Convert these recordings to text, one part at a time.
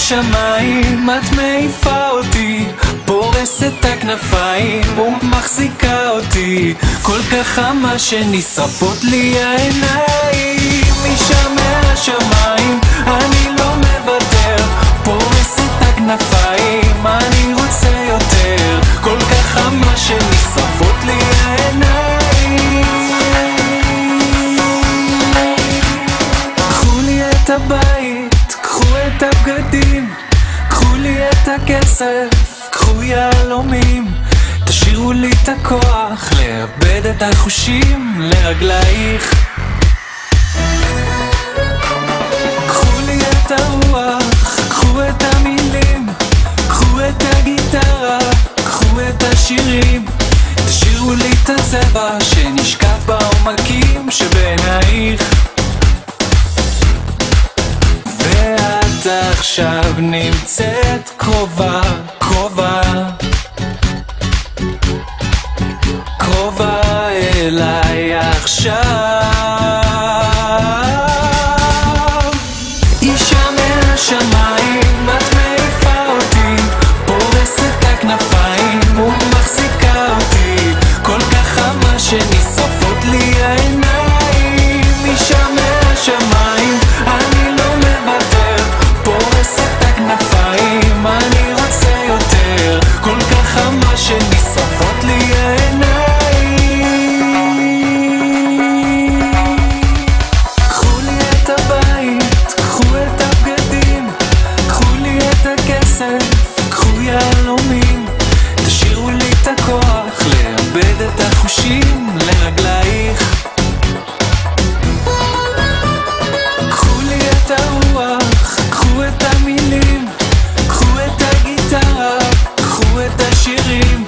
מהשמיים, את מעיפה אותי, פורסת את הכנפיים ומחזיקה אותי, כל כך חמה שנשרפות לי העיניים. אישה מהשמיים, אני לא מוותר, פורסת את הכנפיים, אני רוצה יותר, כל כך חמה שנשרפות לי העיניים. קחו לי את הבית, קחו את הבגדים, קחו לי את הכסף, קחו יהלומים, תשאירו לי את הכוח לאבד את החושים לרגלייך. קחו לי את הרוח, קחו את המילים, קחו את הגיטרה, קחו את השירים, תשאירו לי את הצבע שנשקף בעומקים שבעינייך. ואת עכשיו נמצאת קרובה, קרובה, קרובה אליי עכשיו. אישה מהשמיים, את מעיפה אותי, פורסת את הכנפיים ומחזיקה אותי, כל כך חמה שנשרפות לי העיניים. אישה מהשמיים, אני לא מוותר, פורסת את הכנפיים, אני רוצה יותר, כל כך חמה שנשרפות לי העיניים. קחו לי את הבית, קחו את הבגדים, קחו לי את הכסף, קחו יהלומים, תשאירו לי את הכוח לאבד את החושים לרגלייך. קחו לי את הרוח, קחו את המילים, קחו את הגיטרה, קחו את השירים,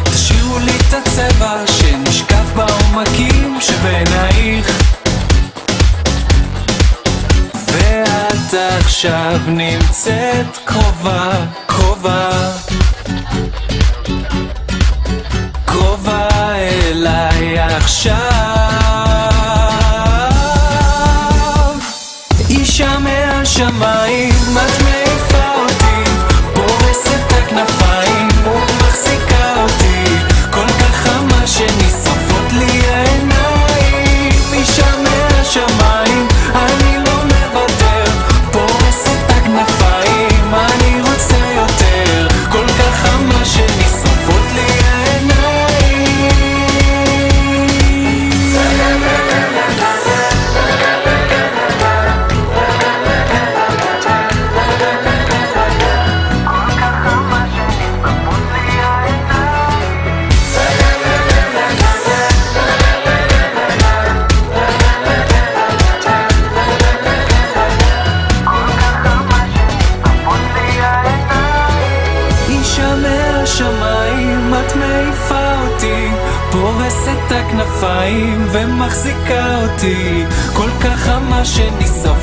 תשאירו לי את הצבע שנשקף בעומקים שבעינייך. ואת עכשיו נמצאת קרובה, קרובה, קרובה אליי עכשיו. אישה מהשמיים, את מעיפה אותי, פורסת את הכנפיים ומחזיקה אותי, כל כך חמה שנשרפות לי העיניים. אישה מהשמיים, אני לא מוותר, פורסת את הכנפיים, אני רוצה יותר, כל כך חמה שנשרפות לי העיניים. אישה מהשמיים, את מעיפה אותי, פורסת את הכנפיים ומחזיקה אותי, כל כך חמה שנשרפות